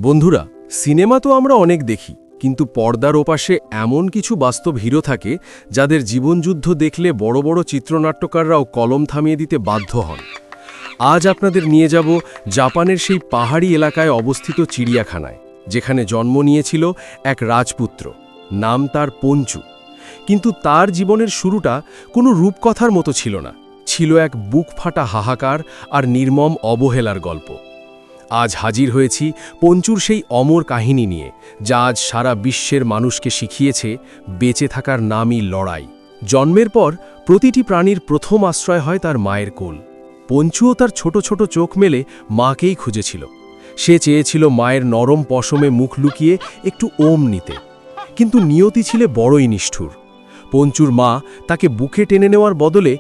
বন্ধুরা, সিনেমা তো আমরা অনেক দেখি, কিন্তু পর্দার ওপাশে এমন কিছু বাস্তব হিরো থাকে যাদের জীবনযুদ্ধ দেখলে বড় বড় চিত্রনাট্যকাররাও কলম থামিয়ে দিতে বাধ্য হন। আজ আপনাদের নিয়ে যাব জাপানের সেই পাহাড়ি এলাকায় অবস্থিত চিড়িয়াখানায়, যেখানে জন্ম নিয়েছিল এক রাজপুত্র। নাম তার পঞ্চু। কিন্তু তার জীবনের শুরুটা কোনো রূপকথার মতো ছিল না, ছিল এক বুক ফাটা হাহাকার আর নির্মম অবহেলার গল্প। আজ হাজির হয়েছি পঞ্চুর সেই অমর কাহিনী নিয়ে, যা আজ সারা বিশ্বের মানুষকে শিখিয়েছে বেঁচে থাকার নামই লড়াই। জন্মের পর প্রতিটি প্রাণীর প্রথম আশ্রয় হয় তার মায়ের কোল। পঞ্চুও তার ছোট ছোট চোখ মেলে মাকেই খুঁজেছিল। সে চেয়েছিল মায়ের নরম পশমে মুখ লুকিয়ে একটু ওম নিতে, কিন্তু নিয়তি ছিল বড়ই নিষ্ঠুর। পঞ্চুর মা তাকে বুকে টেনে নেওয়ার বদলে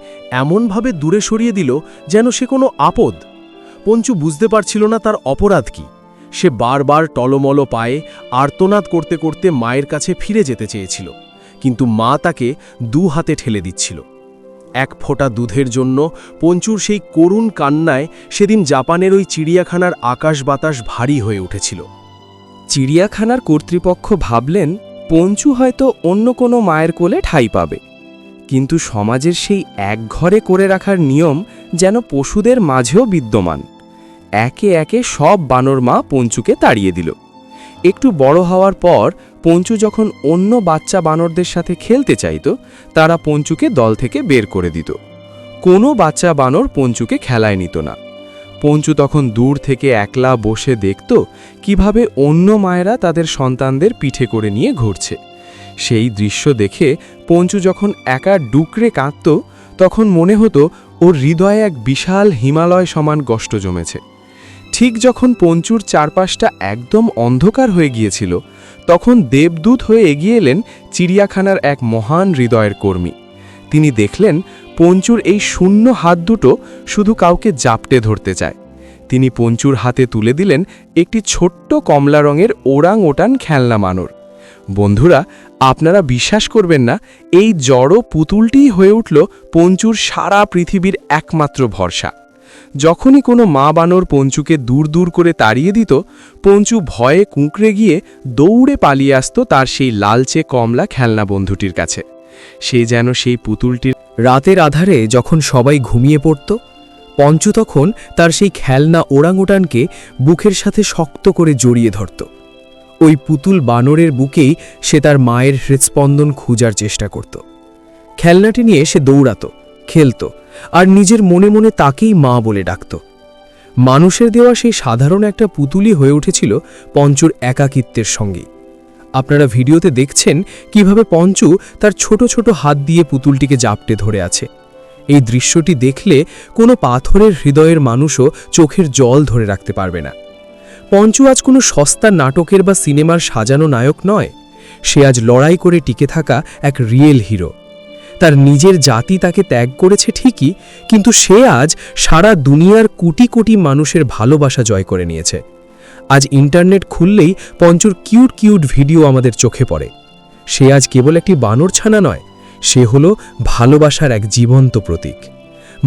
এমনভাবে দূরে সরিয়ে দিল যেন সে কোনো আপদ। পঞ্চু বুঝতে পারছিল না তার অপরাধ কি। সে বারবার টলমল পায়ে আর্তনাদ করতে করতে মায়ের কাছে ফিরে যেতে চেয়েছিল, কিন্তু মা তাকে দু হাতে ঠেলে দিচ্ছিল। এক ফোঁটা দুধের জন্য পঞ্চুর সেই করুণ কান্নায় সেদিন জাপানের ওই চিড়িয়াখানার আকাশ বাতাস ভারী হয়ে উঠেছিল। চিড়িয়াখানার কর্তৃপক্ষ ভাবলেন পঞ্চু হয়তো অন্য কোনো মায়ের কোলে ঠাঁই পাবে, কিন্তু সমাজের সেই এক ঘরে করে রাখার নিয়ম যেন পশুদের মাঝেও বিদ্যমান। একে একে সব বানর মা পঞ্চুকে তাড়িয়ে দিল। একটু বড় হওয়ার পর পঞ্চু যখন অন্য বাচ্চা বানরদের সাথে খেলতে চাইত, তারা পঞ্চুকে দল থেকে বের করে দিত। কোনো বাচ্চা বানর পঞ্চুকে খেলায় নিত না। পঞ্চু তখন দূর থেকে একলা বসে দেখত কিভাবে অন্য মায়েরা তাদের সন্তানদের পিঠে করে নিয়ে ঘুরছে। সেই দৃশ্য দেখে পঞ্চু যখন একা ডুকরে কাঁদত, তখন মনে হতো ওর হৃদয়ে এক বিশাল হিমালয় সমান কষ্ট জমেছে। ঠিক যখন পঞ্চুর চারপাশটা একদম অন্ধকার হয়ে গিয়েছিল, তখন দেবদূত হয়ে এগিয়ে এলেন চিড়িয়াখানার এক মহান হৃদয়ের কর্মী। তিনি দেখলেন পঞ্চুর এই শূন্য হাত দুটো শুধু কাউকে জাপটে ধরতে চায়। তিনি পঞ্চুর হাতে তুলে দিলেন একটি ছোট্ট কমলা রঙের ওরাং ওটান খেলনা বানর। বন্ধুরা, আপনারা বিশ্বাস করবেন না, এই জড় পুতুলটিই হয়ে উঠল পঞ্চুর সারা পৃথিবীর একমাত্র ভরসা। যখনই কোনো মা বানর পঞ্চুকে দূর দূর করে তাড়িয়ে দিত, পঞ্চু ভয়ে কুঁকড়ে গিয়ে দৌড়ে পালিয়ে আসত তার সেই লালচে কমলা খেলনা বন্ধুটির কাছে। সে যেন সেই পুতুলটির। রাতের আধারে যখন সবাই ঘুমিয়ে পড়ত, পঞ্চু তখন তার সেই খেলনা ওরাংওটানকে বুকের সাথে শক্ত করে জড়িয়ে ধরত। ওই পুতুল বানরের বুকেই সে তার মায়ের হৃৎস্পন্দন খোঁজার চেষ্টা করত। খেলনাটি নিয়ে সে দৌড়াত, খেলত, আর নিজের মনে মনে তাকেই মা বলে ডাকত। মানুষের দেওয়া সেই সাধারণ একটা পুতুলই হয়ে উঠেছিল পঞ্চুর একাকিত্বের সঙ্গী। আপনারা ভিডিওতে দেখছেন কিভাবে পঞ্চু তার ছোট ছোট হাত দিয়ে পুতুলটিকে জাপটে ধরে আছে। এই দৃশ্যটি দেখলে কোনো পাথরের হৃদয়ের মানুষও চোখের জল ধরে রাখতে পারবে না। পঞ্চু আজ কোনো সস্তা নাটকের বা সিনেমার সাজানো নায়ক নয়। সে আজ লড়াই করে টিকে থাকা এক রিয়েল হিরো। তার নিজের জাতি তাকে ত্যাগ করেছে ঠিকই, কিন্তু সে আজ সারা দুনিয়ার কোটি কোটি মানুষের ভালোবাসা জয় করে নিয়েছে। আজ ইন্টারনেট খুললেই পঞ্চুর কিউট কিউট ভিডিও আমাদের চোখে পড়ে। সে আজ কেবল একটি বানর ছানা নয়, সে হলো ভালোবাসার এক জীবন্ত প্রতীক।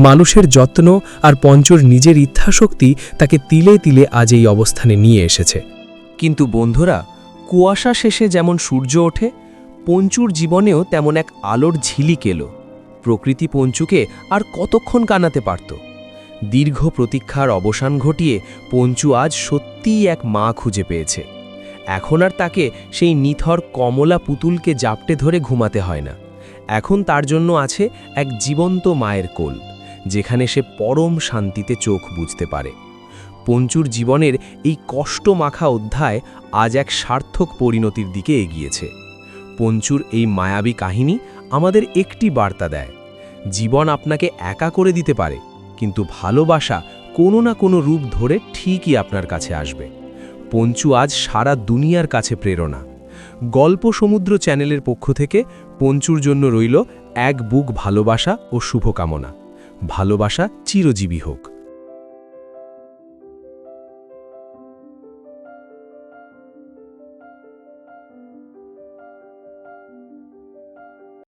মানুষের যত্ন আর পঞ্চুর নিজের ইচ্ছাশক্তি তাকে তিলে তিলে আজ এই অবস্থানে নিয়ে এসেছে। কিন্তু বন্ধুরা, কুয়াশা শেষে যেমন সূর্য ওঠে, পঞ্চুর জীবনেও তেমন এক আলোর ঝিলিক এলো। প্রকৃতি পঞ্চুকে আর কতক্ষণ কানাতে পারত? দীর্ঘ প্রতীক্ষার অবসান ঘটিয়ে পঞ্চু আজ সত্যিই এক মা খুঁজে পেয়েছে। এখন আর তাকে সেই নিথর কমলা পুতুলকে জাপটে ধরে ঘুমাতে হয় না। এখন তার জন্য আছে এক জীবন্ত মায়ের কোল, যেখানে সে পরম শান্তিতে চোখ বুঝতে পারে। পঞ্চুর জীবনের এই কষ্ট মাখা অধ্যায় আজ এক সার্থক পরিণতির দিকে এগিয়েছে। পঞ্চুর এই মায়াবী কাহিনী আমাদের একটি বার্তা দেয়: জীবন আপনাকে একা করে দিতে পারে, কিন্তু ভালোবাসা কোনো না কোনো রূপ ধরে ঠিকই আপনার কাছে আসবে। পঞ্চু আজ সারা দুনিয়ার কাছে প্রেরণা। গল্প সমুদ্র চ্যানেলের পক্ষ থেকে পঞ্চুর জন্য রইল এক বুক ভালোবাসা ও শুভকামনা। ভালোবাসা চিরজীবী হোক।